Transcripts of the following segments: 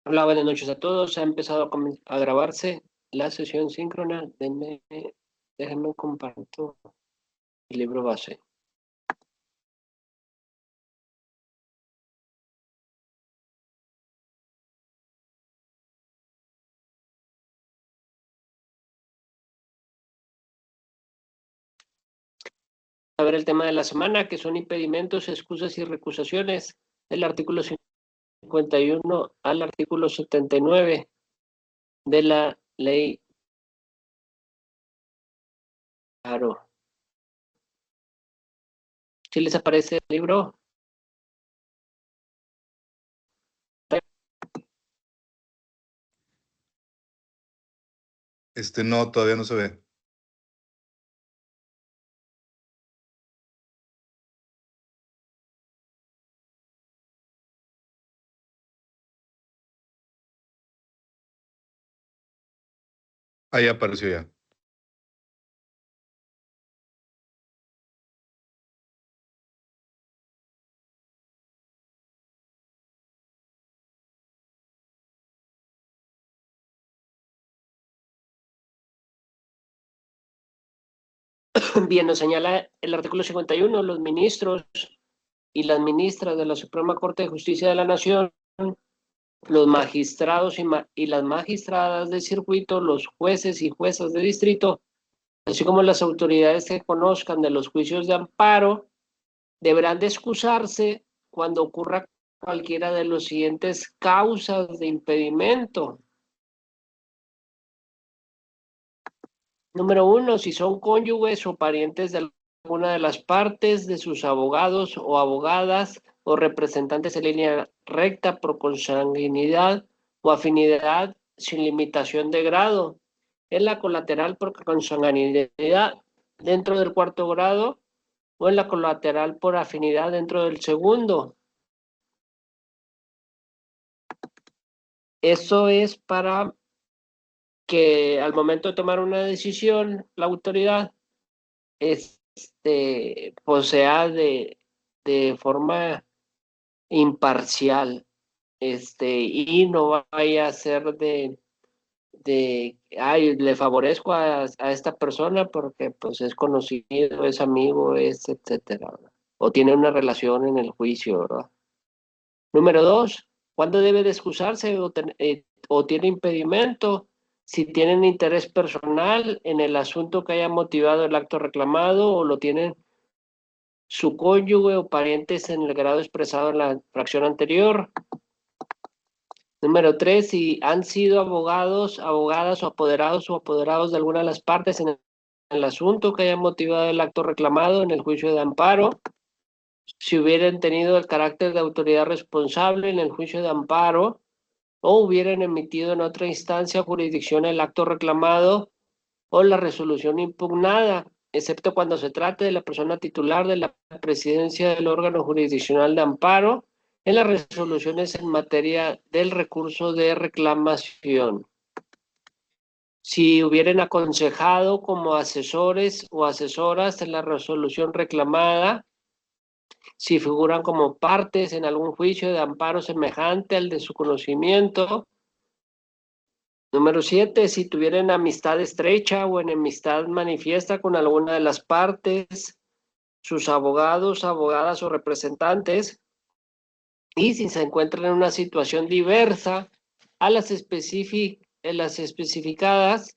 Hola, buenas noches a todos. Ha empezado a grabarse la sesión síncrona. Déjenme compartir el libro base. A ver el tema de la semana, que son impedimentos, excusas y recusaciones, del artículo 51 al artículo 79 de la ley Aro. ¿Sí les aparece el libro? No, todavía no se ve. Ahí apareció ya. Bien, nos señala el artículo 51, los ministros y las ministras de la Suprema Corte de Justicia de la Nación, los magistrados y las magistradas de circuito, los jueces y juezas de distrito, así como las autoridades que conozcan de los juicios de amparo, deberán de excusarse cuando ocurra cualquiera de los siguientes causas de impedimento. Número uno, si son cónyuges o parientes de alguna de las partes, de sus abogados o abogadas o representantes en línea recta por consanguinidad o afinidad sin limitación de grado. En la colateral por consanguinidad dentro del cuarto grado o en la colateral por afinidad dentro del segundo. Eso es para que al momento de tomar una decisión, la autoridad pues sea de forma imparcial, y no vaya a ser ay, le favorezco a esta persona porque pues es conocido, es amigo, es etcétera, ¿verdad? O tiene una relación en el juicio, ¿verdad? Número dos, ¿cuándo debe de excusarse o tiene impedimento? Si tienen interés personal en el asunto que haya motivado el acto reclamado o lo tienen su cónyuge o parientes en el grado expresado en la fracción anterior. Número tres, si han sido abogados, abogadas o apoderados de alguna de las partes en el asunto que haya motivado el acto reclamado en el juicio de amparo. Si hubieran tenido el carácter de autoridad responsable en el juicio de amparo o hubieran emitido en otra instancia o jurisdicción el acto reclamado o la resolución impugnada, excepto cuando se trate de la persona titular de la presidencia del órgano jurisdiccional de amparo en las resoluciones en materia del recurso de reclamación. Si hubieran aconsejado como asesores o asesoras en la resolución reclamada, si figuran como partes en algún juicio de amparo semejante al de su conocimiento. Número 7, si tuvieran amistad estrecha o enemistad manifiesta con alguna de las partes, sus abogados, abogadas o representantes, y si se encuentran en una situación diversa a las especificadas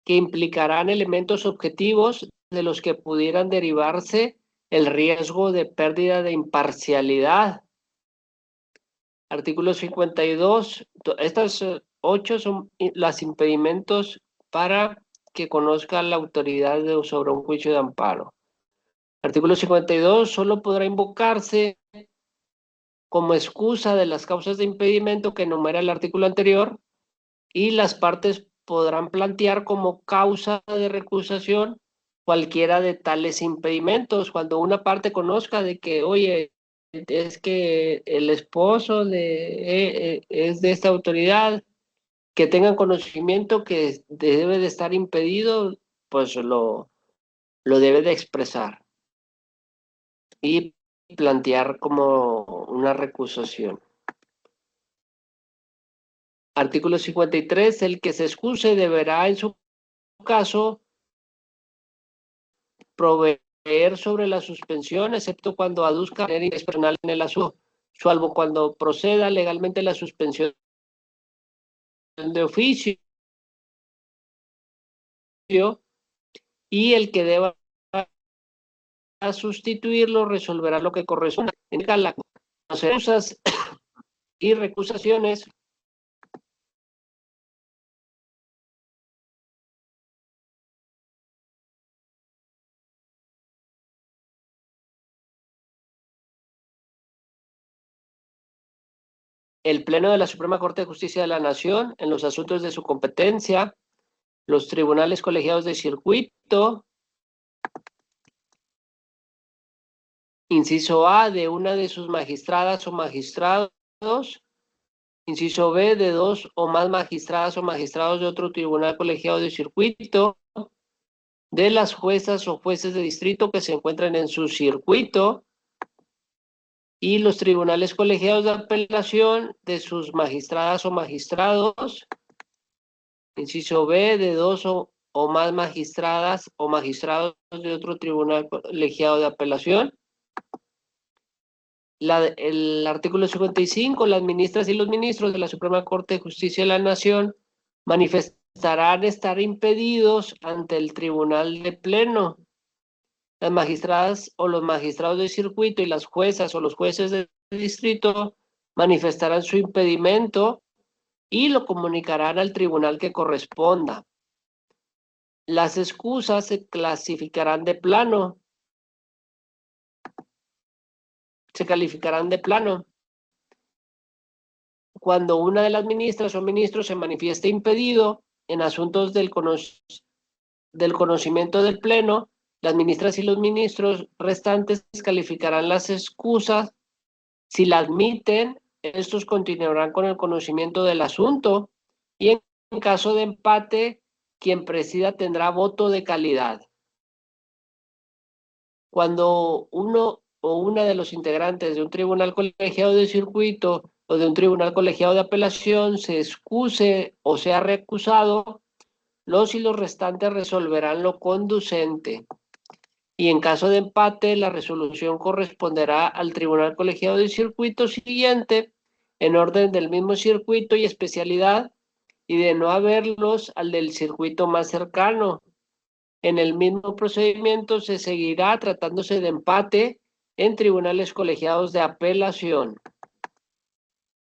que implicarán elementos objetivos de los que pudieran derivarse el riesgo de pérdida de imparcialidad. Artículo 52. Estas 8 son los impedimentos para que conozca la autoridad sobre un juicio de amparo. Artículo 52. Solo podrá invocarse como excusa de las causas de impedimento que enumera el artículo anterior y las partes podrán plantear como causa de recusación cualquiera de tales impedimentos. Cuando una parte conozca de que, oye, es que el esposo es de esta autoridad, que tengan conocimiento que debe de estar impedido, pues lo debe de expresar y plantear como una recusación. Artículo 53. El que se excuse deberá, en su caso, proveer sobre la suspensión, excepto cuando aduzca interés personal en el asunto, salvo cuando proceda legalmente la suspensión de oficio, y el que deba sustituirlo resolverá lo que corresponda. En las excusas y recusaciones, el Pleno de la Suprema Corte de Justicia de la Nación, en los asuntos de su competencia, los tribunales colegiados de circuito, inciso A, de una de sus magistradas o magistrados, inciso B, de dos o más magistradas o magistrados de otro tribunal colegiado de circuito, de las juezas o jueces de distrito que se encuentran en su circuito, y los tribunales colegiados de apelación de sus magistradas o magistrados, inciso B, de dos o más magistradas o magistrados de otro tribunal colegiado de apelación. El artículo 55, las ministras y los ministros de la Suprema Corte de Justicia de la Nación manifestarán estar impedidos ante el Tribunal de Pleno. Las magistradas o los magistrados de circuito y las juezas o los jueces de distrito manifestarán su impedimento y lo comunicarán al tribunal que corresponda. Las excusas se clasificarán de plano. Se calificarán de plano. Cuando una de las ministras o ministros se manifieste impedido en asuntos del conocimiento del Pleno, las ministras y los ministros restantes calificarán las excusas. Si la admiten, estos continuarán con el conocimiento del asunto, y en caso de empate, quien presida tendrá voto de calidad. Cuando uno o una de los integrantes de un tribunal colegiado de circuito o de un tribunal colegiado de apelación se excuse o sea recusado, los y los restantes resolverán lo conducente. Y en caso de empate, la resolución corresponderá al tribunal colegiado de circuito siguiente, en orden del mismo circuito y especialidad, y de no haberlos, al del circuito más cercano. En el mismo procedimiento se seguirá tratándose de empate en tribunales colegiados de apelación.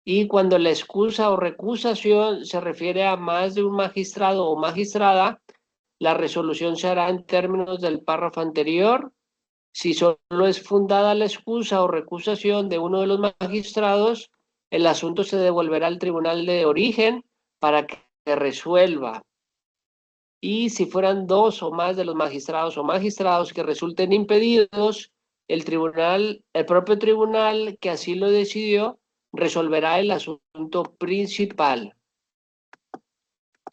Y cuando la excusa o recusación se refiere a más de un magistrado o magistrada, la resolución se hará en términos del párrafo anterior. Si solo es fundada la excusa o recusación de uno de los magistrados, el asunto se devolverá al tribunal de origen para que resuelva. Y si fueran dos o más de los magistrados o magistrados que resulten impedidos, el propio tribunal que así lo decidió, resolverá el asunto principal.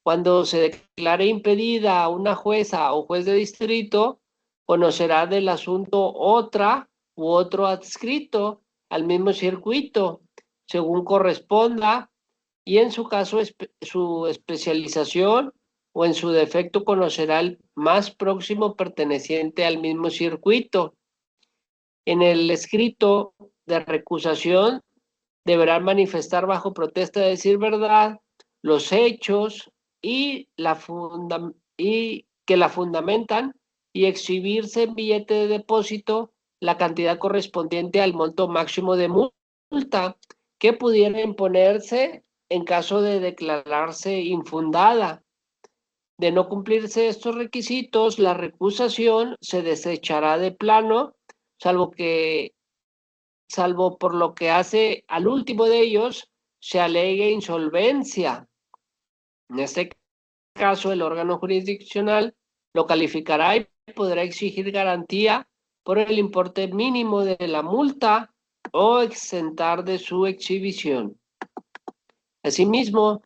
Cuando se declare impedida a una jueza o juez de distrito, conocerá del asunto otra u otro adscrito al mismo circuito, según corresponda, y en su caso su especialización, o en su defecto conocerá el más próximo perteneciente al mismo circuito. En el escrito de recusación deberán manifestar bajo protesta de decir verdad los hechos y que la fundamentan, y exhibirse en billete de depósito la cantidad correspondiente al monto máximo de multa que pudiera imponerse en caso de declararse infundada. De no cumplirse estos requisitos, la recusación se desechará de plano, salvo por lo que hace al último de ellos, se alegue insolvencia. En este caso, el órgano jurisdiccional lo calificará y podrá exigir garantía por el importe mínimo de la multa o exentar de su exhibición. Asimismo,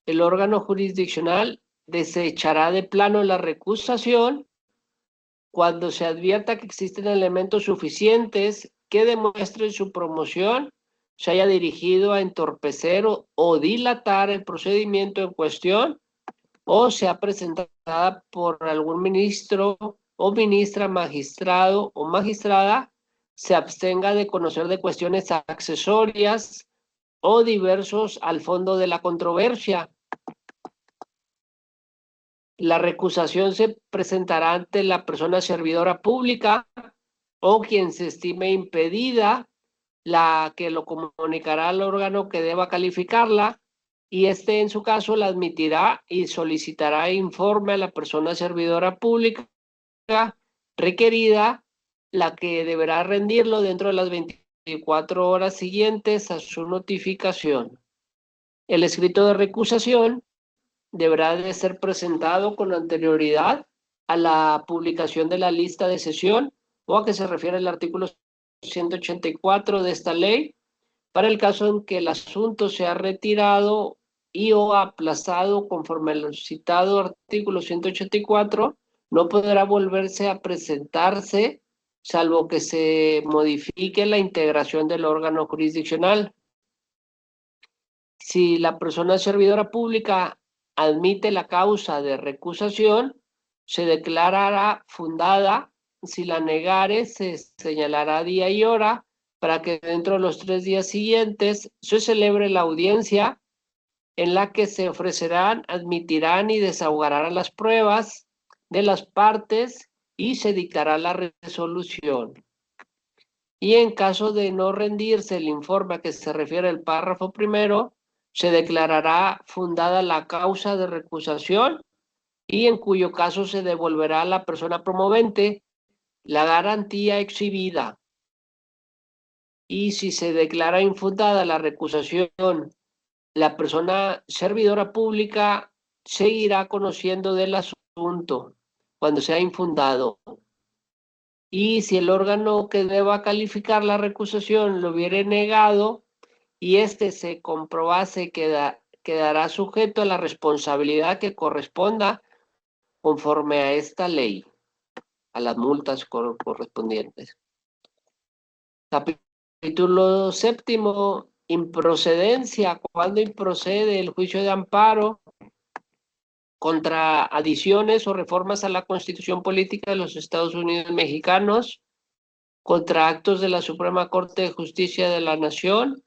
el órgano jurisdiccional desechará de plano la recusación cuando se advierta que existen elementos suficientes que demuestren su promoción se haya dirigido a entorpecer o dilatar el procedimiento en cuestión, o sea presentada por algún ministro o ministra, magistrado o magistrada, se abstenga de conocer de cuestiones accesorias o diversos al fondo de la controversia. La recusación se presentará ante la persona servidora pública o quien se estime impedida, la que lo comunicará al órgano que deba calificarla, y este en su caso la admitirá y solicitará informe a la persona servidora pública requerida, la que deberá rendirlo dentro de las 24 horas siguientes a su notificación. El escrito de recusación deberá de ser presentado con anterioridad a la publicación de la lista de sesión o a que se refiere el artículo 184 de esta ley, para el caso en que el asunto sea retirado y o aplazado conforme al citado artículo 184, no podrá volverse a presentarse salvo que se modifique la integración del órgano jurisdiccional. Si la persona servidora pública admite la causa de recusación, se declarará fundada. Si la negare, se señalará día y hora para que dentro de los 3 días siguientes se celebre la audiencia en la que se ofrecerán, admitirán y desahogarán las pruebas de las partes y se dictará la resolución. Y en caso de no rendirse el informe a que se refiere el párrafo primero, se declarará fundada la causa de recusación y en cuyo caso se devolverá a la persona promovente la garantía exhibida. Y si se declara infundada la recusación, la persona servidora pública seguirá conociendo del asunto cuando sea infundado. Y si el órgano que deba calificar la recusación lo hubiere negado y éste se comprobase que quedará sujeto a la responsabilidad que corresponda conforme a esta ley, a las multas correspondientes. Capítulo séptimo, improcedencia. Cuando improcede el juicio de amparo contra adiciones o reformas a la Constitución Política de los Estados Unidos Mexicanos, contra actos de la Suprema Corte de Justicia de la Nación.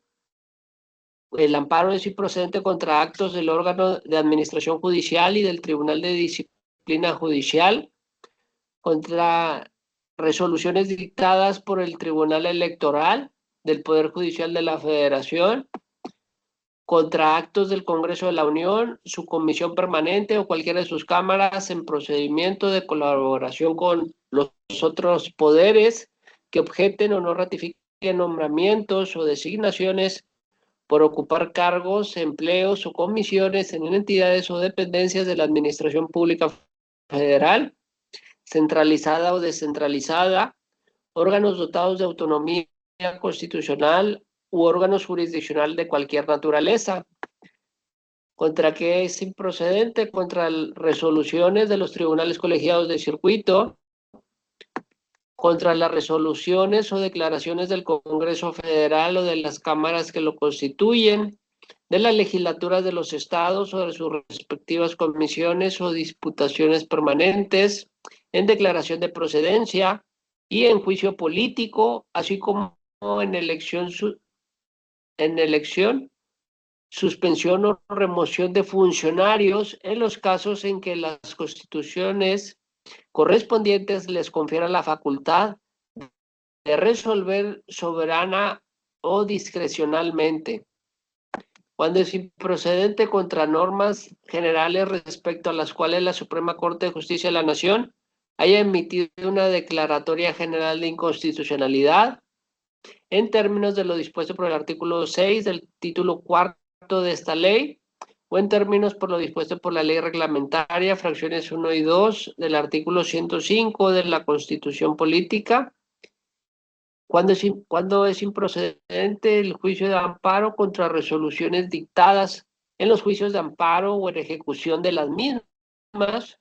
El amparo es improcedente contra actos del órgano de administración judicial y del Tribunal de Disciplina Judicial, contra resoluciones dictadas por el Tribunal Electoral del Poder Judicial de la Federación, contra actos del Congreso de la Unión, su comisión permanente o cualquiera de sus cámaras en procedimiento de colaboración con los otros poderes que objeten o no ratifiquen nombramientos o designaciones por ocupar cargos, empleos o comisiones en entidades o dependencias de la Administración Pública Federal, centralizada o descentralizada, órganos dotados de autonomía constitucional u órganos jurisdiccionales de cualquier naturaleza. ¿Contra qué es improcedente? Contra resoluciones de los tribunales colegiados de circuito, contra las resoluciones o declaraciones del Congreso Federal o de las cámaras que lo constituyen, de las legislaturas de los estados o de sus respectivas comisiones o diputaciones permanentes, en declaración de procedencia y en juicio político, así como en elección, suspensión o remoción de funcionarios en los casos en que las constituciones correspondientes les confieran la facultad de resolver soberana o discrecionalmente. Cuando es improcedente contra normas generales respecto a las cuales la Suprema Corte de Justicia de la Nación haya emitido una declaratoria general de inconstitucionalidad en términos de lo dispuesto por el artículo 6 del título cuarto de esta ley, o en términos por lo dispuesto por la ley reglamentaria, fracciones 1 y 2 del artículo 105 de la Constitución Política. Cuando es improcedente el juicio de amparo contra resoluciones dictadas en los juicios de amparo o en ejecución de las mismas,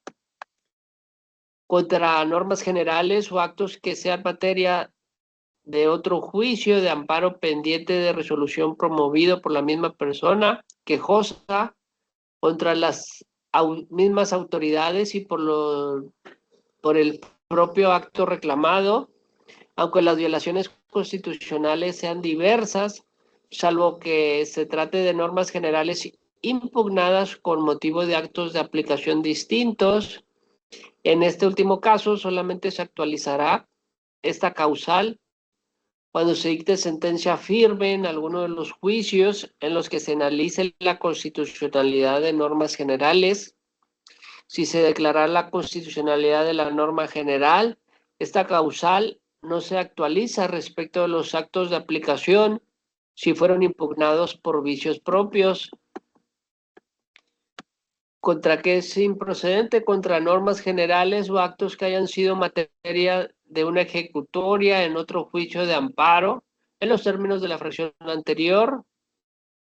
contra normas generales o actos que sean materia de otro juicio de amparo pendiente de resolución promovido por la misma persona quejosa contra las mismas autoridades y por el propio acto reclamado, aunque las violaciones constitucionales sean diversas, salvo que se trate de normas generales impugnadas con motivo de actos de aplicación distintos. En este último caso, solamente se actualizará esta causal cuando se dicte sentencia firme en alguno de los juicios en los que se analice la constitucionalidad de normas generales. Si se declara la constitucionalidad de la norma general, esta causal no se actualiza respecto de los actos de aplicación si fueron impugnados por vicios propios. ¿Contra qué es improcedente? Contra normas generales o actos que hayan sido materia de una ejecutoria en otro juicio de amparo, en los términos de la fracción anterior,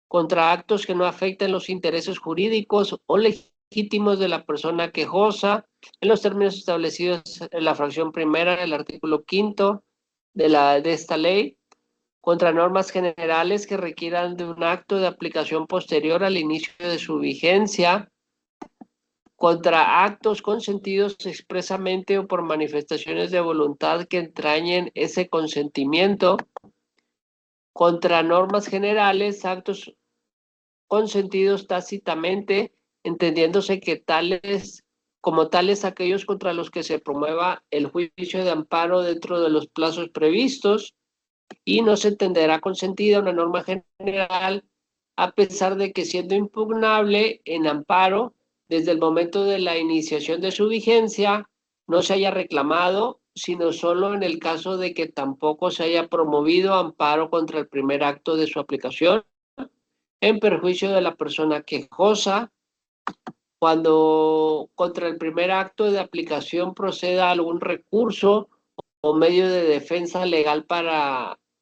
contra actos que no afecten los intereses jurídicos o legítimos de la persona quejosa, en los términos establecidos en la fracción primera del artículo 5 de esta ley, contra normas generales que requieran de un acto de aplicación posterior al inicio de su vigencia, contra actos consentidos expresamente o por manifestaciones de voluntad que entrañen ese consentimiento, contra normas generales, actos consentidos tácitamente, entendiéndose que como tales aquellos contra los que se promueva el juicio de amparo dentro de los plazos previstos, y no se entenderá consentida una norma general a pesar de que siendo impugnable en amparo desde el momento de la iniciación de su vigencia no se haya reclamado, sino solo en el caso de que tampoco se haya promovido amparo contra el primer acto de su aplicación en perjuicio de la persona quejosa, cuando contra el primer acto de aplicación proceda algún recurso o medio de defensa legal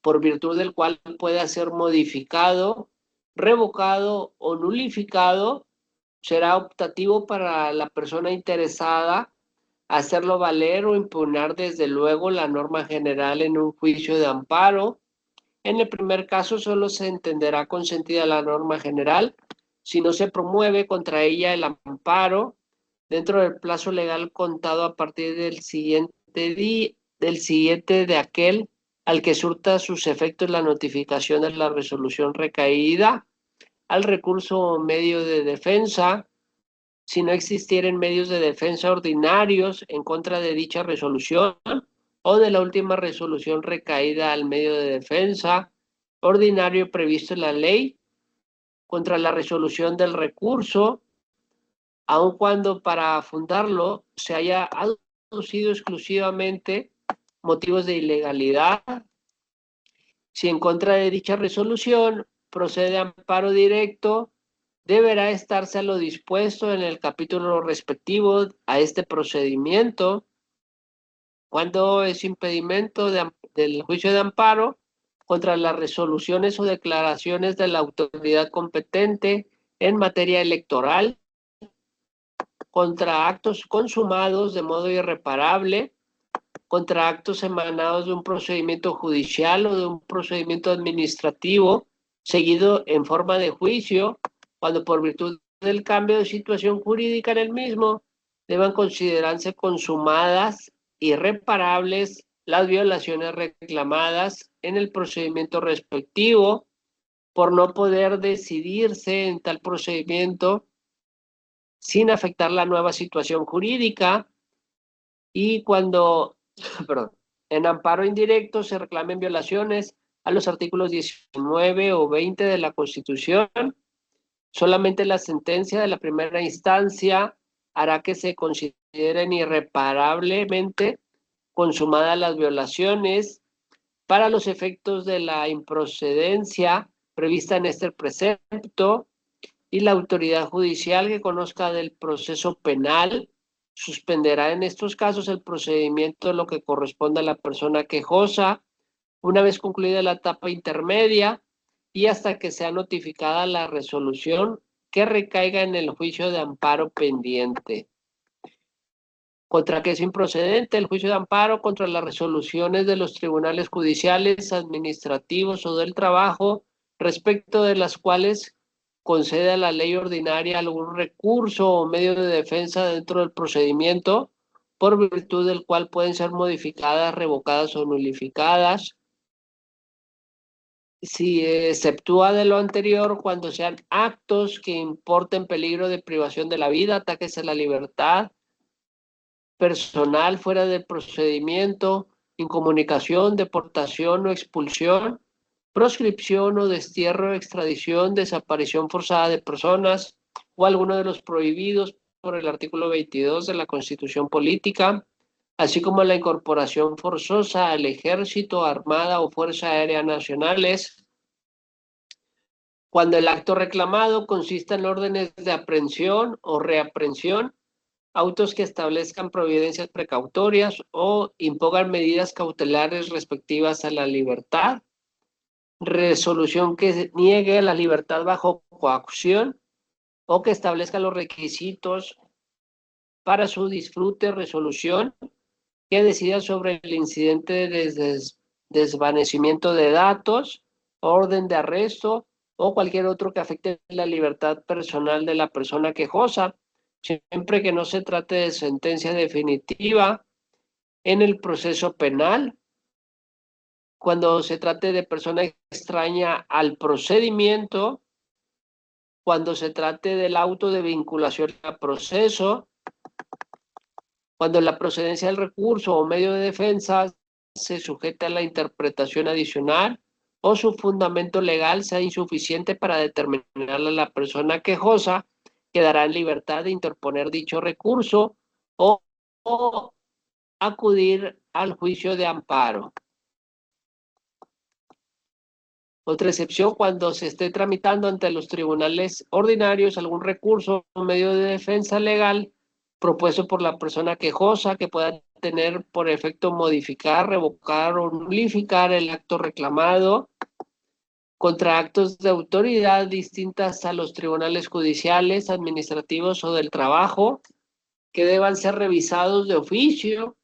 por virtud del cual pueda ser modificado, revocado o nulificado, será optativo para la persona interesada hacerlo valer o impugnar desde luego la norma general en un juicio de amparo. En el primer caso solo se entenderá consentida la norma general si no se promueve contra ella el amparo dentro del plazo legal contado a partir del siguiente de aquel al que surta sus efectos la notificación de la resolución recaída, al recurso o medio de defensa, si no existieren medios de defensa ordinarios en contra de dicha resolución o de la última resolución recaída al medio de defensa ordinario previsto en la ley contra la resolución del recurso, aun cuando para fundarlo se haya aducido exclusivamente motivos de ilegalidad. Si en contra de dicha resolución procede amparo directo, deberá estarse a lo dispuesto en el capítulo respectivo a este procedimiento. Cuando es impedimento del juicio de amparo contra las resoluciones o declaraciones de la autoridad competente en materia electoral, contra actos consumados de modo irreparable, contra actos emanados de un procedimiento judicial o de un procedimiento administrativo seguido en forma de juicio, cuando por virtud del cambio de situación jurídica en el mismo deban considerarse consumadas, irreparables, las violaciones reclamadas en el procedimiento respectivo, por no poder decidirse en tal procedimiento sin afectar la nueva situación jurídica, y cuando, perdón, en amparo indirecto se reclamen violaciones a los artículos 19 o 20 de la Constitución, solamente la sentencia de la primera instancia hará que se consideren irreparablemente consumadas las violaciones para los efectos de la improcedencia prevista en este precepto, y la autoridad judicial que conozca del proceso penal suspenderá en estos casos el procedimiento lo que corresponda a la persona quejosa una vez concluida la etapa intermedia y hasta que sea notificada la resolución que recaiga en el juicio de amparo pendiente. ¿Contra qué es improcedente? El juicio de amparo contra las resoluciones de los tribunales judiciales, administrativos o del trabajo, respecto de las cuales concede a la ley ordinaria algún recurso o medio de defensa dentro del procedimiento, por virtud del cual pueden ser modificadas, revocadas o nulificadas. Si exceptúa de lo anterior cuando sean actos que importen peligro de privación de la vida, ataques a la libertad personal fuera del procedimiento, incomunicación, deportación o expulsión, proscripción o destierro, extradición, desaparición forzada de personas o alguno de los prohibidos por el artículo 22 de la Constitución Política, así como la incorporación forzosa al ejército, armada o fuerza aérea nacionales, cuando el acto reclamado consista en órdenes de aprehensión o reaprehensión, autos que establezcan providencias precautorias o impongan medidas cautelares respectivas a la libertad, resolución que niegue la libertad bajo coacción o que establezca los requisitos para su disfrute, resolución que decida sobre el incidente de desvanecimiento de datos, orden de arresto o cualquier otro que afecte la libertad personal de la persona quejosa, siempre que no se trate de sentencia definitiva en el proceso penal, cuando se trate de persona extraña al procedimiento, cuando se trate del auto de vinculación a proceso, cuando la procedencia del recurso o medio de defensa se sujeta a la interpretación adicional o su fundamento legal sea insuficiente para determinar a la persona quejosa, quedará en libertad de interponer dicho recurso o acudir al juicio de amparo. Otra excepción, cuando se esté tramitando ante los tribunales ordinarios algún recurso o medio de defensa legal propuesto por la persona quejosa que pueda tener por efecto modificar, revocar o nulificar el acto reclamado contra actos de autoridad distintas a los tribunales judiciales, administrativos o del trabajo, que deban ser revisados de oficio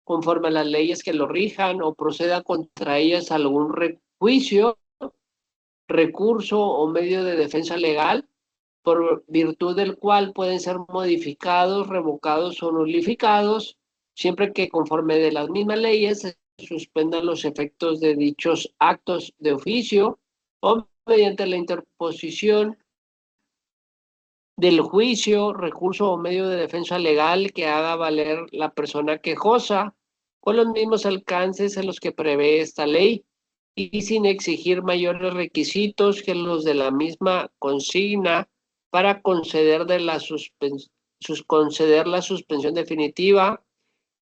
conforme a las leyes que lo rijan o proceda contra ellas algún juicio, recurso o medio de defensa legal, por virtud del cual pueden ser modificados, revocados o nulificados, siempre que conforme de las mismas leyes se suspendan los efectos de dichos actos de oficio o mediante la interposición del juicio, recurso o medio de defensa legal que haga valer la persona quejosa, con los mismos alcances en los que prevé esta ley y sin exigir mayores requisitos que los de la misma consigna para conceder la suspensión definitiva,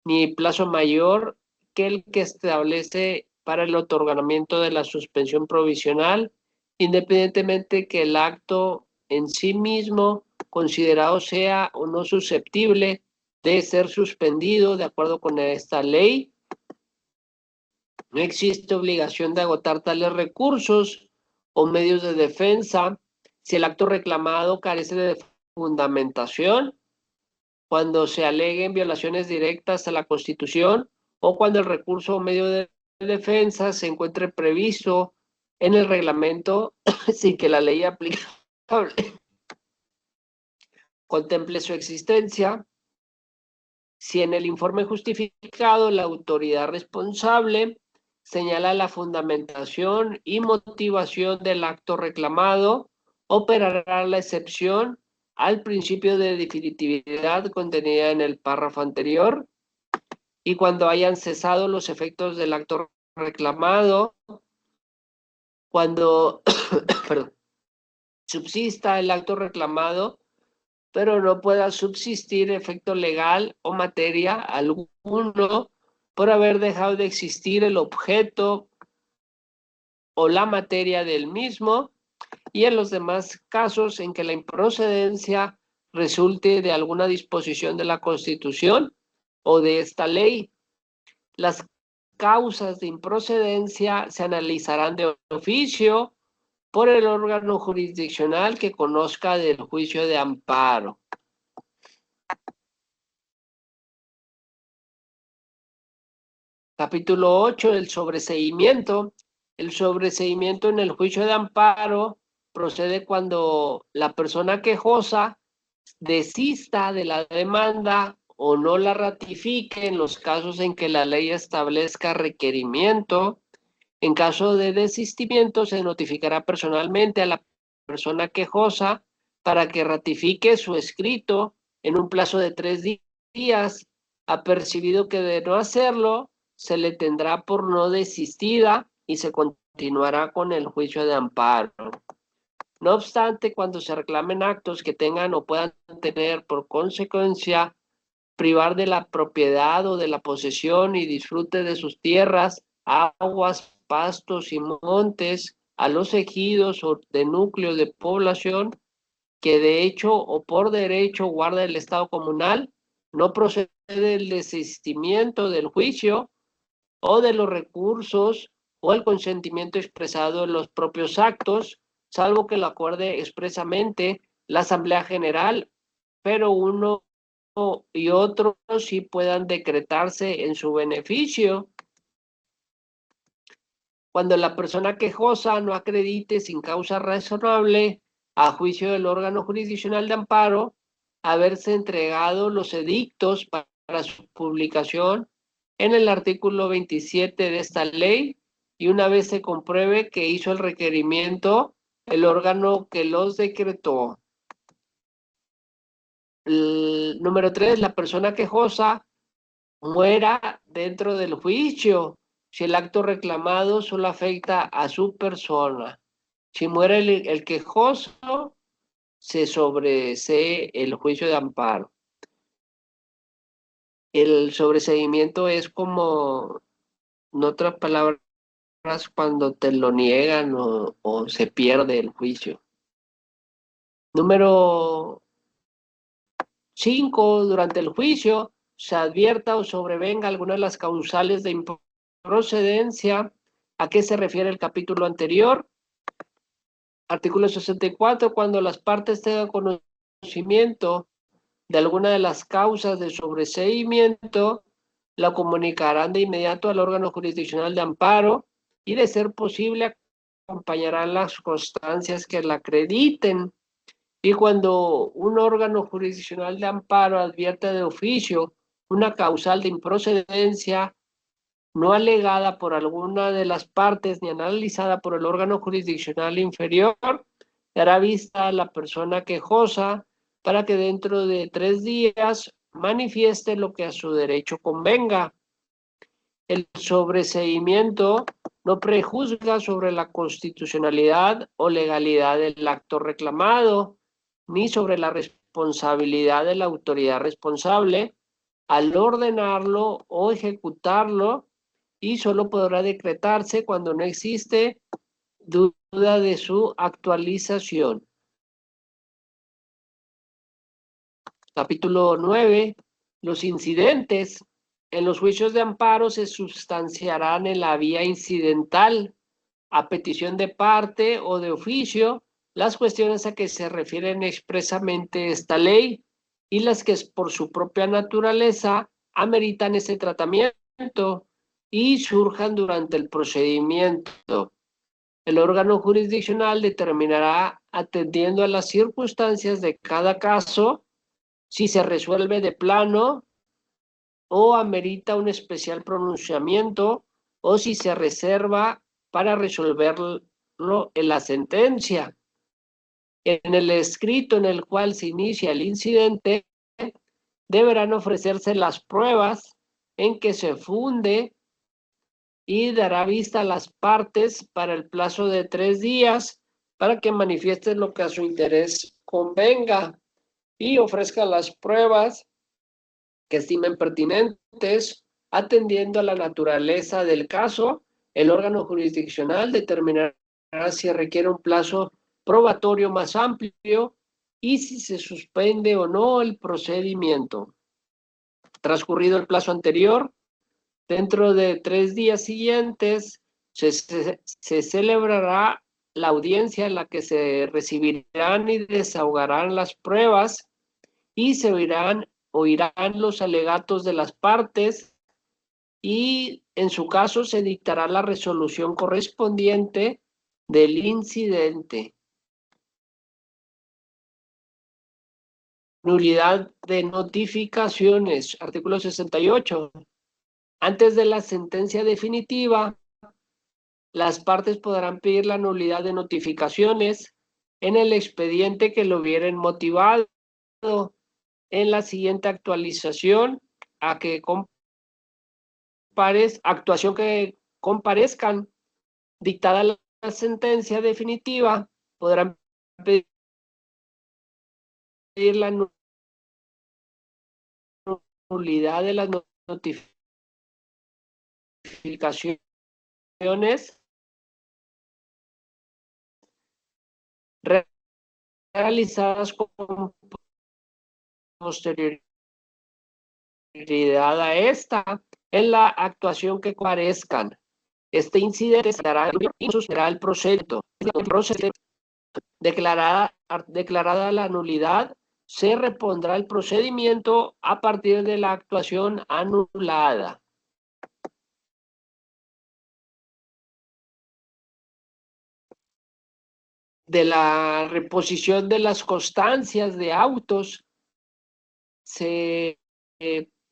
ni plazo mayor que el que establece para el otorgamiento de la suspensión provisional, independientemente que el acto en sí mismo considerado sea o no susceptible de ser suspendido de acuerdo con esta ley. No existe obligación de agotar tales recursos o medios de defensa si el acto reclamado carece de fundamentación, cuando se aleguen violaciones directas a la Constitución o cuando el recurso o medio de defensa se encuentre previsto en el reglamento sin que la ley aplicable contemple su existencia. Si en el informe justificado la autoridad responsable señala la fundamentación y motivación del acto reclamado, operará la excepción al principio de definitividad contenida en el párrafo anterior, y cuando hayan cesado los efectos del acto reclamado, cuando perdón, subsista el acto reclamado, pero no pueda subsistir efecto legal o materia alguno por haber dejado de existir el objeto o la materia del mismo, y en los demás casos en que la improcedencia resulte de alguna disposición de la Constitución o de esta ley. Las causas de improcedencia se analizarán de oficio por el órgano jurisdiccional que conozca del juicio de amparo. Capítulo 8, el sobreseimiento. El sobreseimiento en el juicio de amparo procede cuando la persona quejosa desista de la demanda o no la ratifique en los casos en que la ley establezca requerimiento. En caso de desistimiento, se notificará personalmente a la persona quejosa para que ratifique su escrito en un plazo de 3 días. Apercibido que de no hacerlo, se le tendrá por no desistida y se continuará con el juicio de amparo. No obstante, cuando se reclamen actos que tengan o puedan tener por consecuencia privar de la propiedad o de la posesión y disfrute de sus tierras, aguas, pastos y montes a los ejidos o de núcleos de población que de hecho o por derecho guarda el Estado comunal, no procede el desistimiento del juicio o de los recursos o el consentimiento expresado en los propios actos, salvo que lo acuerde expresamente la Asamblea General, pero uno y otro sí puedan decretarse en su beneficio. Cuando la persona quejosa no acredite sin causa razonable a juicio del órgano jurisdiccional de amparo haberse entregado los edictos para su publicación en el artículo 27 de esta ley y una vez se compruebe que hizo el requerimiento el órgano que los decretó. Número 3, la persona quejosa muera dentro del juicio si el acto reclamado solo afecta a su persona. Si muere el quejoso, se sobresee el juicio de amparo. El sobreseimiento es como, en otras palabras, cuando te lo niegan o se pierde el juicio. Número 5, durante el juicio se advierta o sobrevenga alguna de las causales de improcedencia. ¿A qué se refiere el capítulo anterior? Artículo 64, cuando las partes tengan conocimiento de alguna de las causas de sobreseimiento, la comunicarán de inmediato al órgano jurisdiccional de amparo y, de ser posible, acompañarán las constancias que la acrediten. Y cuando un órgano jurisdiccional de amparo advierte de oficio una causal de improcedencia no alegada por alguna de las partes ni analizada por el órgano jurisdiccional inferior, dará vista a la persona quejosa para que dentro de 3 días manifieste lo que a su derecho convenga. El sobreseimiento no prejuzga sobre la constitucionalidad o legalidad del acto reclamado, ni sobre la responsabilidad de la autoridad responsable al ordenarlo o ejecutarlo, y solo podrá decretarse cuando no existe duda de su actualización. Capítulo 9. Los incidentes. En los juicios de amparo se sustanciarán en la vía incidental, a petición de parte o de oficio, las cuestiones a que se refieren expresamente esta ley y las que por su propia naturaleza ameritan ese tratamiento y surjan durante el procedimiento. El órgano jurisdiccional determinará, atendiendo a las circunstancias de cada caso, si se resuelve de plano o amerita un especial pronunciamiento o si se reserva para resolverlo en la sentencia. En el escrito en el cual se inicia el incidente, deberán ofrecerse las pruebas en que se funde y dará vista a las partes para el plazo de 3 días para que manifiesten lo que a su interés convenga y ofrezca las pruebas que estimen pertinentes, atendiendo a la naturaleza del caso. El órgano jurisdiccional determinará si requiere un plazo probatorio más amplio y si se suspende o no el procedimiento. Transcurrido el plazo anterior, dentro de 3 días siguientes, se celebrará la audiencia en la que se recibirán y desahogarán las pruebas y se oirán los alegatos de las partes y en su caso se dictará la resolución correspondiente del incidente. Nulidad de notificaciones, artículo 68. Antes de la sentencia definitiva, las partes podrán pedir la nulidad de notificaciones en el expediente que lo hubieran motivado en la siguiente actualización a que actuación que comparezcan. Dictada la sentencia definitiva, podrán pedir la nulidad de las notificaciones realizadas con posterioridad a esta en la actuación que comparezcan. Este incidente será el procedimiento. Declarada la nulidad, se repondrá el procedimiento a partir de la actuación anulada. De la reposición de las constancias de autos se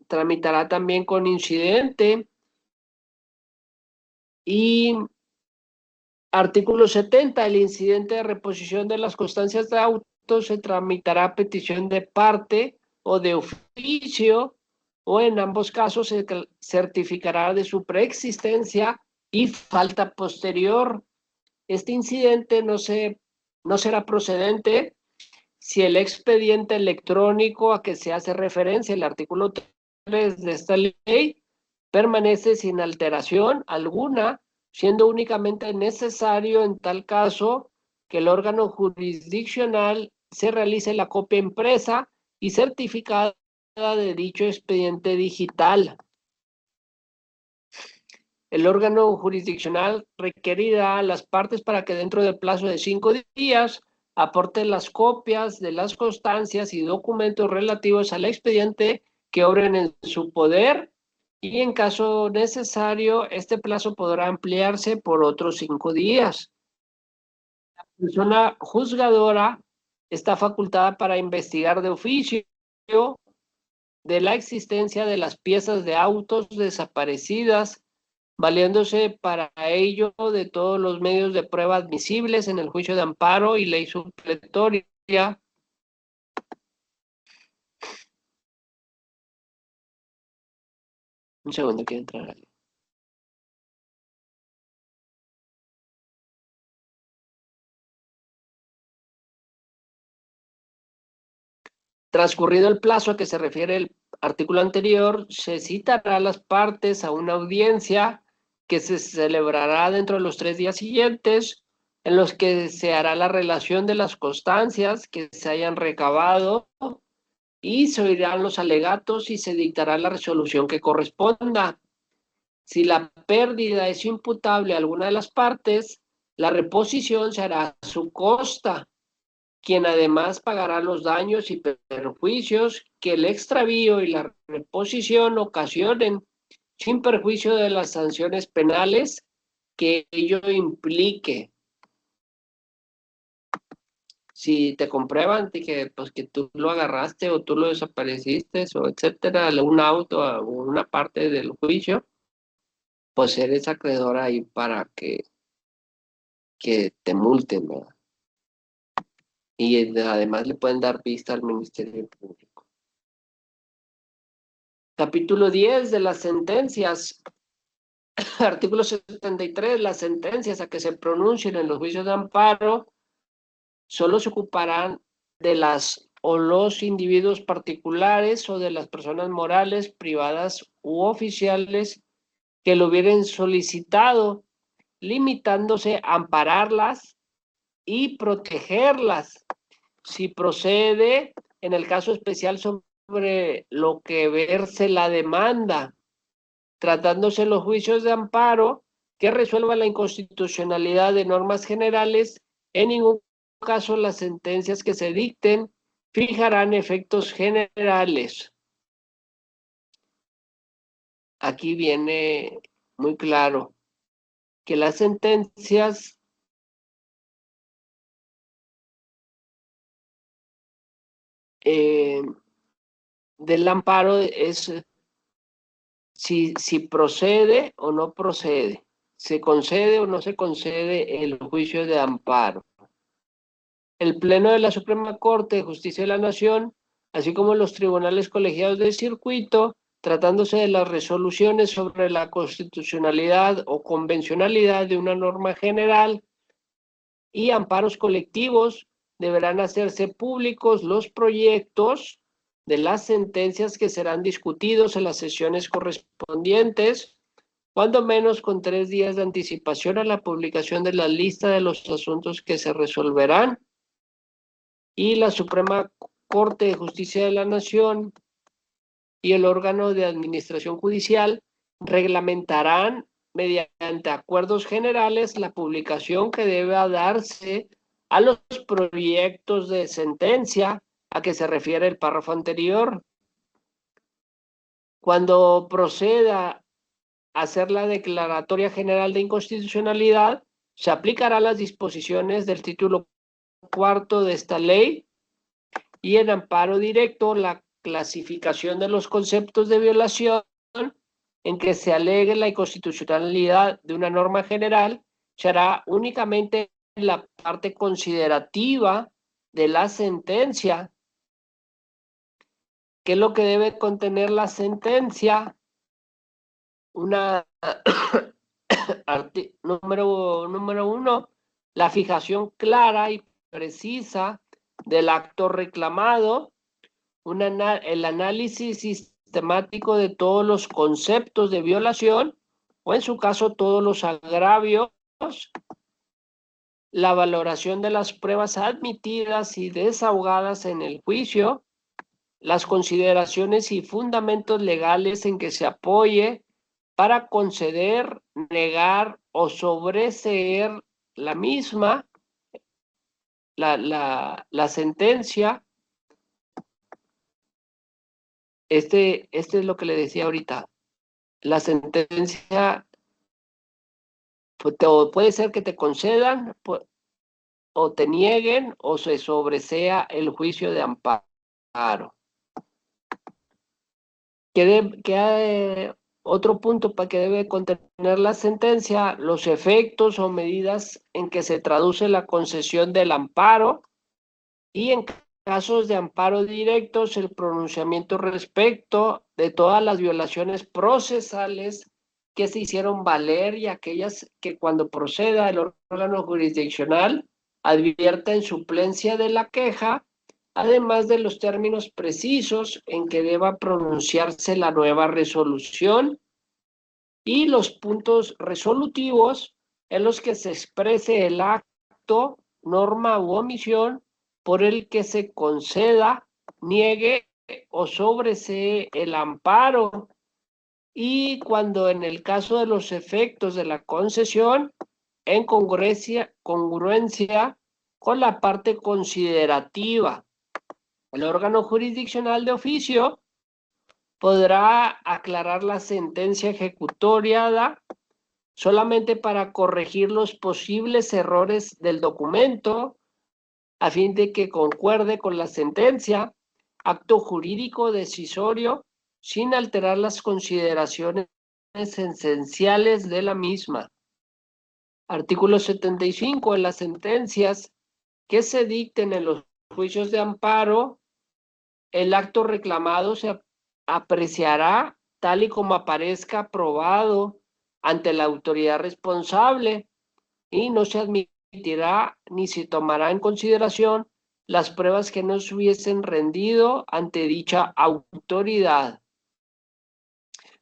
tramitará también con incidente. Y artículo 70, el incidente de reposición de las constancias de autos se tramitará a petición de parte o de oficio, o en ambos casos se certificará de su preexistencia y falta posterior. Este incidente no será procedente si el expediente electrónico a que se hace referencia el artículo 3 de esta ley permanece sin alteración alguna, siendo únicamente necesario en tal caso que el órgano jurisdiccional se realice la copia impresa y certificada de dicho expediente digital. El órgano jurisdiccional requerirá a las partes para que dentro del plazo de 5 días aporten las copias de las constancias y documentos relativos al expediente que obren en su poder, y en caso necesario, este plazo podrá ampliarse por otros 5 días. La persona juzgadora está facultada para investigar de oficio de la existencia de las piezas de autos desaparecidas, valiéndose para ello de todos los medios de prueba admisibles en el juicio de amparo y ley supletoria. Un segundo, quiero entrar ahí. Transcurrido el plazo a que se refiere el artículo anterior, se citará a las partes a una audiencia que se celebrará dentro de los 3 días siguientes, en los que se hará la relación de las constancias que se hayan recabado y se oirán los alegatos y se dictará la resolución que corresponda. Si la pérdida es imputable a alguna de las partes, la reposición se hará a su costa, quien además pagará los daños y perjuicios que el extravío y la reposición ocasionen, sin perjuicio de las sanciones penales que ello implique. Si te comprueban que, pues, que tú lo agarraste o tú lo desapareciste o etcétera, un auto o una parte del juicio, pues eres acreedor ahí para que te multen, ¿verdad? Y además le pueden dar vista al Ministerio Público. Capítulo 10 de las sentencias. Artículo 73. Las sentencias a que se pronuncien en los juicios de amparo solo se ocuparán de las o los individuos particulares o de las personas morales, privadas u oficiales que lo hubieran solicitado, limitándose a ampararlas y protegerlas. Si procede, en el caso especial, sobre lo que verse la demanda, tratándose los juicios de amparo que resuelvan la inconstitucionalidad de normas generales, en ningún caso las sentencias que se dicten fijarán efectos generales. aquí viene muy claro que las sentencias del amparo es si procede o no procede, se concede o no se concede el juicio de amparo. El Pleno de la Suprema Corte de Justicia de la Nación, así como los tribunales colegiados del circuito, tratándose de las resoluciones sobre la constitucionalidad o convencionalidad de una norma general y amparos colectivos, deberán hacerse públicos los proyectos de las sentencias que serán discutidos en las sesiones correspondientes, cuando menos con 3 días de anticipación a la publicación de la lista de los asuntos que se resolverán. Y la Suprema Corte de Justicia de la Nación y el órgano de administración judicial reglamentarán mediante acuerdos generales la publicación que debe darse a los proyectos de sentencia a que se refiere el párrafo anterior. Cuando proceda a hacer la declaratoria general de inconstitucionalidad, se aplicarán las disposiciones del título cuarto de esta ley y en amparo directo la clasificación de los conceptos de violación en que se alegue la inconstitucionalidad de una norma general se hará únicamente en la parte considerativa de la sentencia. ¿Qué es lo que debe contener la sentencia? Número uno, la fijación clara y precisa del acto reclamado, el análisis sistemático de todos los conceptos de violación, o en su caso todos los agravios, la valoración de las pruebas admitidas y desahogadas en el juicio, las consideraciones y fundamentos legales en que se apoye para conceder, negar o sobreseer la misma, la sentencia. Este es lo que le decía ahorita. La sentencia puede ser que te concedan o te nieguen o se sobresea el juicio de amparo. Otro punto para que debe contener la sentencia, los efectos o medidas en que se traduce la concesión del amparo y en casos de amparo directos el pronunciamiento respecto de todas las violaciones procesales que se hicieron valer y aquellas que cuando proceda el órgano jurisdiccional advierta en suplencia de la queja, además de los términos precisos en que deba pronunciarse la nueva resolución y los puntos resolutivos en los que se exprese el acto, norma u omisión por el que se conceda, niegue o sobresee el amparo. Y cuando en el caso de los efectos de la concesión, en congruencia con la parte considerativa, el órgano jurisdiccional de oficio podrá aclarar la sentencia ejecutoriada solamente para corregir los posibles errores del documento a fin de que concuerde con la sentencia, acto jurídico decisorio, sin alterar las consideraciones esenciales de la misma. Artículo 75. En las sentencias que se dicten en los juicios de amparo, el acto reclamado se apreciará tal y como aparezca probado ante la autoridad responsable y no se admitirá ni se tomará en consideración las pruebas que no se hubiesen rendido ante dicha autoridad.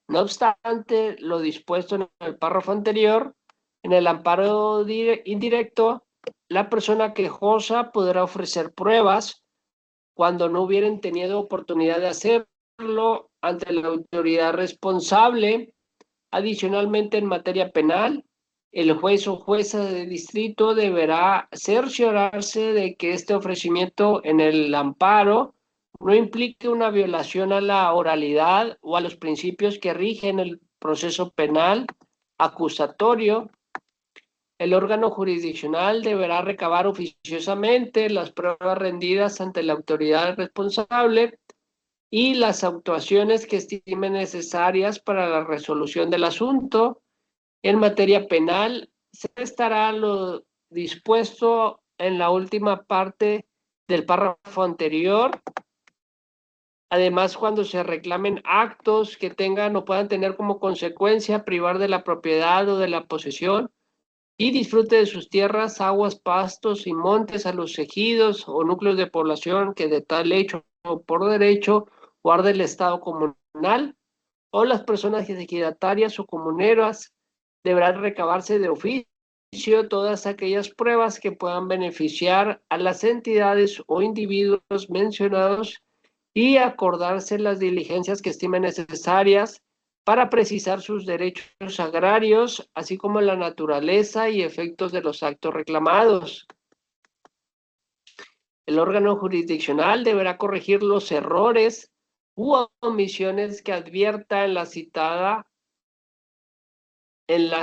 No obstante, lo dispuesto en el párrafo anterior, en el amparo indirecto, la persona quejosa podrá ofrecer pruebas cuando no hubieran tenido oportunidad de hacerlo ante la autoridad responsable. Adicionalmente, en materia penal, el juez o jueza de distrito deberá cerciorarse de que este ofrecimiento en el amparo no implique una violación a la oralidad o a los principios que rigen el proceso penal acusatorio. El órgano jurisdiccional deberá recabar oficiosamente las pruebas rendidas ante la autoridad responsable y las actuaciones que estime necesarias para la resolución del asunto. En materia penal, se estará lo dispuesto en la última parte del párrafo anterior. Además, cuando se reclamen actos que tengan o puedan tener como consecuencia privar de la propiedad o de la posesión y disfrute de sus tierras, aguas, pastos y montes a los ejidos o núcleos de población que de tal hecho o por derecho guarde el Estado comunal, o las personas ejidatarias o comuneras deberán recabarse de oficio todas aquellas pruebas que puedan beneficiar a las entidades o individuos mencionados y acordarse las diligencias que estimen necesarias para precisar sus derechos agrarios, así como la naturaleza y efectos de los actos reclamados. El órgano jurisdiccional deberá corregir los errores u omisiones que advierta en la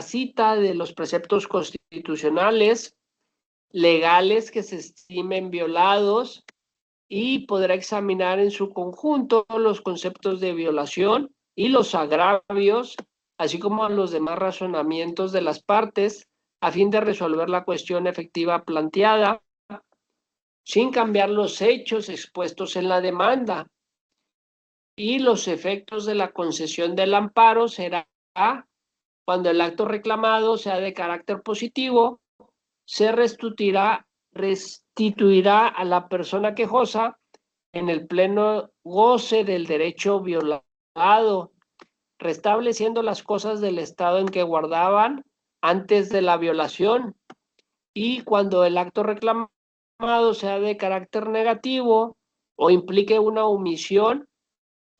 cita de los preceptos constitucionales, legales que se estimen violados, y podrá examinar en su conjunto los conceptos de violación y los agravios, así como los demás razonamientos de las partes, a fin de resolver la cuestión efectiva planteada, sin cambiar los hechos expuestos en la demanda. Y los efectos de la concesión del amparo será cuando el acto reclamado sea de carácter positivo, se restituirá a la persona quejosa en el pleno goce del derecho violado, restableciendo las cosas del estado en que guardaban antes de la violación. Y cuando el acto reclamado sea de carácter negativo o implique una omisión,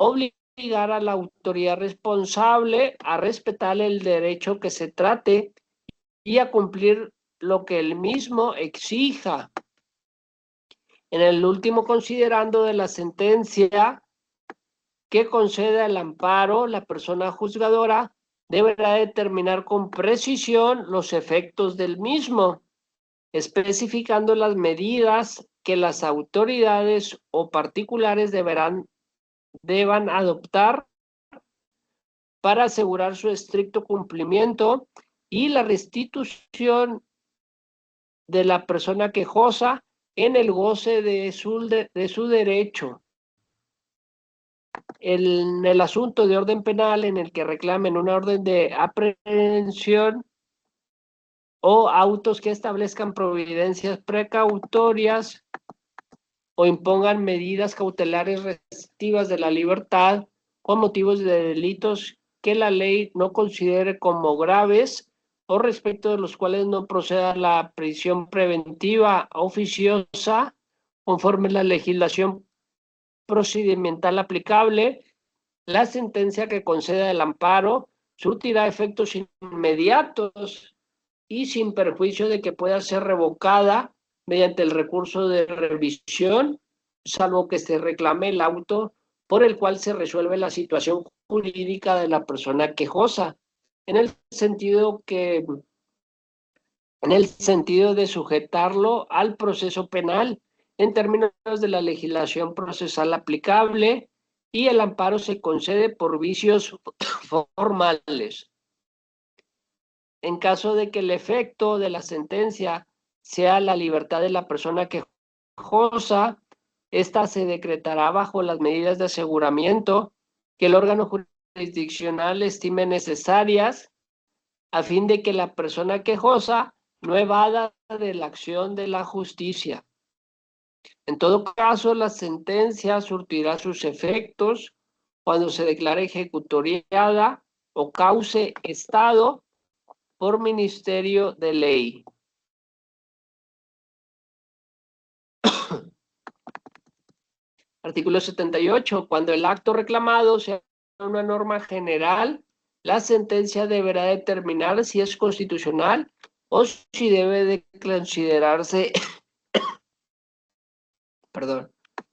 obligar a la autoridad responsable a respetar el derecho que se trate y a cumplir lo que el mismo exija. En el último considerando de la sentencia que conceda el amparo, la persona juzgadora deberá determinar con precisión los efectos del mismo, especificando las medidas que las autoridades o particulares deban adoptar para asegurar su estricto cumplimiento y la restitución de la persona quejosa en el goce de su derecho. En el asunto de orden penal en el que reclamen una orden de aprehensión o autos que establezcan providencias precautorias o impongan medidas cautelares restrictivas de la libertad con motivos de delitos que la ley no considere como graves o respecto de los cuales no proceda la prisión preventiva oficiosa conforme a la legislación procedimental aplicable, la sentencia que conceda el amparo surtirá efectos inmediatos y sin perjuicio de que pueda ser revocada mediante el recurso de revisión, salvo que se reclame el auto por el cual se resuelve la situación jurídica de la persona quejosa, en el sentido de sujetarlo al proceso penal en términos de la legislación procesal aplicable, y el amparo se concede por vicios formales. En caso de que el efecto de la sentencia sea la libertad de la persona quejosa, esta se decretará bajo las medidas de aseguramiento que el órgano jurisdiccional estime necesarias a fin de que la persona quejosa no evada de la acción de la justicia. En todo caso, la sentencia surtirá sus efectos cuando se declare ejecutoriada o cause estado por ministerio de ley. Artículo 78. Cuando el acto reclamado sea una norma general, la sentencia deberá determinar si es constitucional o si debe de considerarse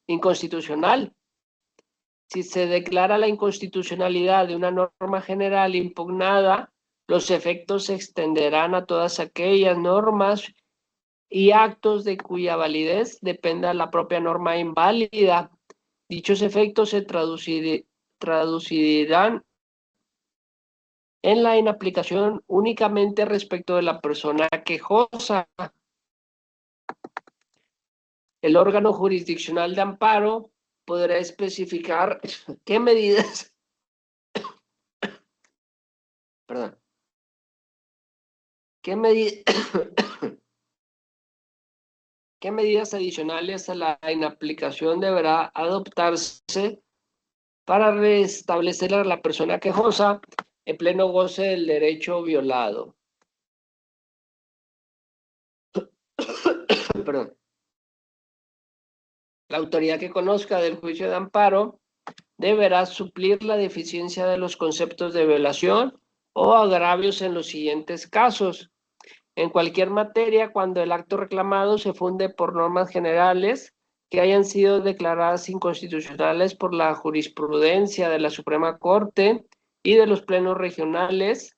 inconstitucional. Si se declara la inconstitucionalidad de una norma general impugnada, los efectos se extenderán a todas aquellas normas y actos de cuya validez dependa la propia norma inválida. Dichos efectos se traducirán en la inaplicación únicamente respecto de la persona quejosa. El órgano jurisdiccional de amparo podrá especificar qué medidas, perdón, qué medidas adicionales a la inaplicación deberá adoptarse para restablecer a la persona quejosa en pleno goce del derecho violado. Perdón. La autoridad que conozca del juicio de amparo deberá suplir la deficiencia de los conceptos de violación o agravios en los siguientes casos. En cualquier materia, cuando el acto reclamado se funde por normas generales que hayan sido declaradas inconstitucionales por la jurisprudencia de la Suprema Corte y de los plenos regionales,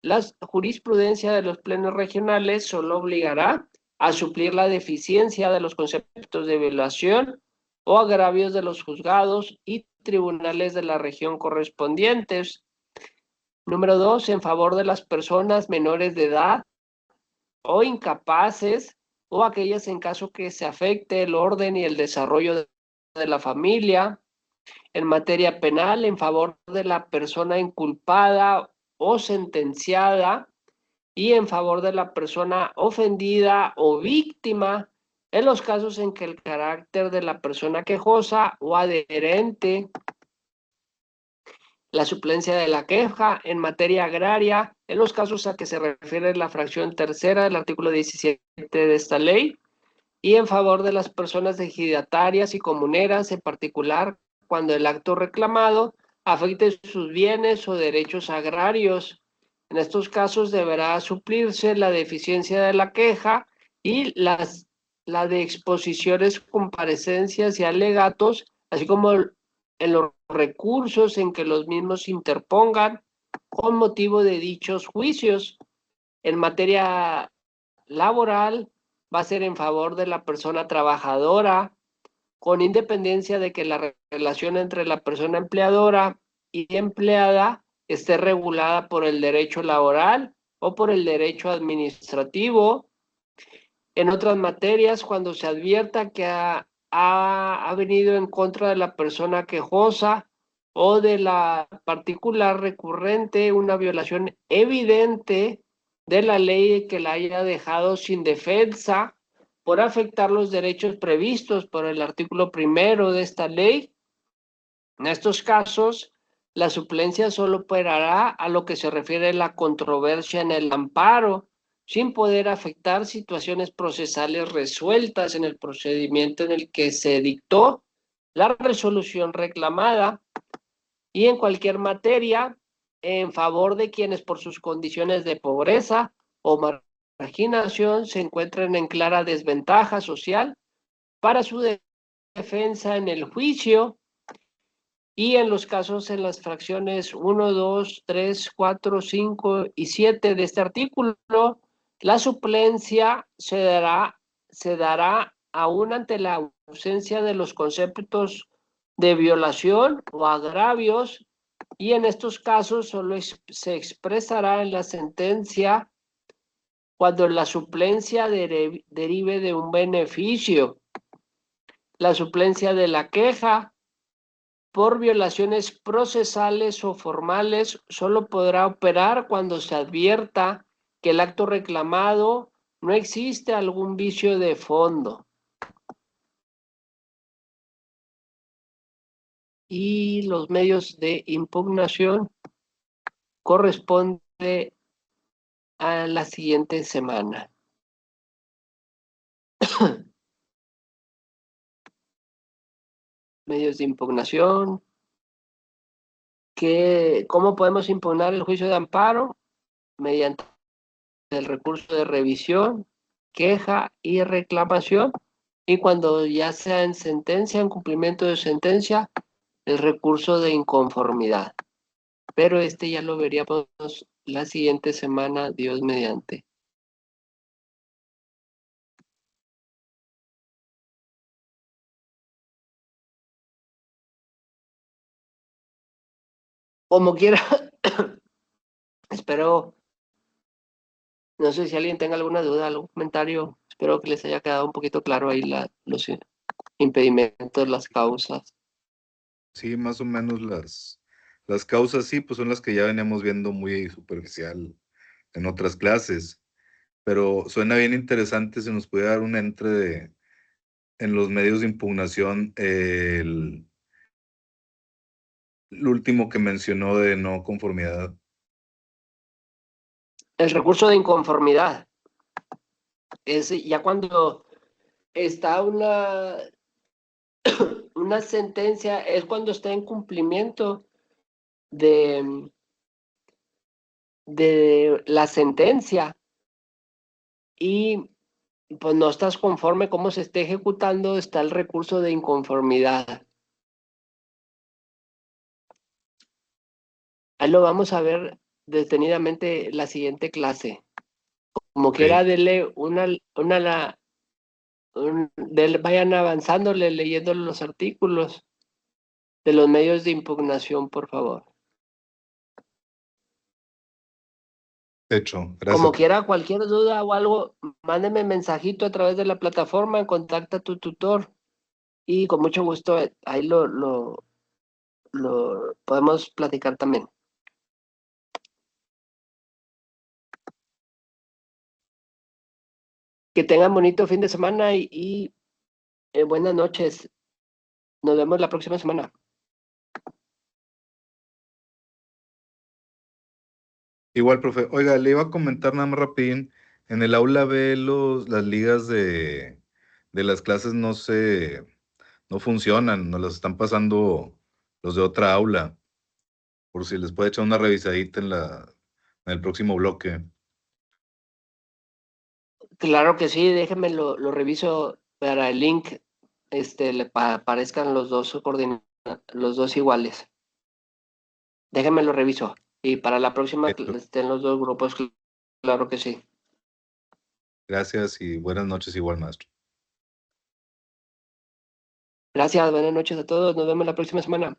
la jurisprudencia de los plenos regionales solo obligará a suplir la deficiencia de los conceptos de violación o agravios de los juzgados y tribunales de la región correspondientes. Número 2, en favor de las personas menores de edad o incapaces o aquellas en caso que se afecte el orden y el desarrollo de la familia. En materia penal, en favor de la persona inculpada o sentenciada y en favor de la persona ofendida o víctima en los casos en que el carácter de la persona quejosa o adherente, la suplencia de la queja en materia agraria, en los casos a que se refiere la fracción tercera del artículo 17 de esta ley, y en favor de las personas ejidatarias y comuneras, en particular cuando el acto reclamado afecte sus bienes o derechos agrarios. En estos casos deberá suplirse la deficiencia de la queja y la de exposiciones, comparecencias y alegatos, así como en los recursos en que los mismos interpongan con motivo de dichos juicios. En materia laboral, va a ser en favor de la persona trabajadora, con independencia de que la relación entre la persona empleadora y empleada esté regulada por el derecho laboral o por el derecho administrativo. En otras materias, cuando se advierta que ha venido en contra de la persona quejosa o de la particular recurrente una violación evidente de la ley que la haya dejado sin defensa por afectar los derechos previstos por el artículo 1 de esta ley. En estos casos, la suplencia solo operará a lo que se refiere a la controversia en el amparo, sin poder afectar situaciones procesales resueltas en el procedimiento en el que se dictó la resolución reclamada, y en cualquier materia en favor de quienes por sus condiciones de pobreza o marginación se encuentren en clara desventaja social para su defensa en el juicio, y en los casos en las fracciones 1, 2, 3, 4, 5 y 7 de este artículo, la suplencia se dará aún ante la ausencia de los conceptos de violación o agravios, y en estos casos solo se expresará en la sentencia cuando la suplencia derive de un beneficio. La suplencia de la queja por violaciones procesales o formales solo podrá operar cuando se advierta que el acto reclamado no existe algún vicio de fondo. Y los medios de impugnación corresponde a la siguiente semana. Medios de impugnación. ¿Cómo podemos impugnar el juicio de amparo? Mediante el recurso de revisión, queja y reclamación. Y cuando ya sea en sentencia, en cumplimiento de sentencia, el recurso de inconformidad. Pero este ya lo veríamos la siguiente semana, Dios mediante. Como quiera, espero, no sé si alguien tenga alguna duda, algún comentario, espero que les haya quedado un poquito claro ahí los impedimentos, las causas. Sí, más o menos las causas, sí, pues son las que ya veníamos viendo muy superficial en otras clases, pero suena bien interesante si nos pudiera dar un en los medios de impugnación, el último que mencionó de no conformidad. El recurso de inconformidad es ya cuando está una sentencia, es cuando está en cumplimiento de la sentencia y pues no estás conforme cómo se esté ejecutando, está el recurso de inconformidad. Ahí lo vamos a ver detenidamente la siguiente clase. Como quiera, dele vayan avanzándole, leyendo los artículos de los medios de impugnación, por favor. Hecho, Como gracias. quiera, cualquier duda o algo, mándeme mensajito a través de la plataforma, contacta a tu tutor y con mucho gusto ahí lo podemos platicar también. Que tengan bonito fin de semana y buenas noches. Nos vemos la próxima semana. Igual, profe. Oiga, le iba a comentar nada más rapidín. En el aula B las ligas de las clases no funcionan, nos las están pasando los de otra aula. Por si les puede echar una revisadita en el próximo bloque. Claro que sí, déjenme lo reviso para el link, aparezcan los dos los dos iguales. Déjenme lo reviso. Y para la próxima Hecho. estén los dos grupos, claro que sí. Gracias y buenas noches igual, maestro. Gracias, buenas noches a todos. Nos vemos la próxima semana.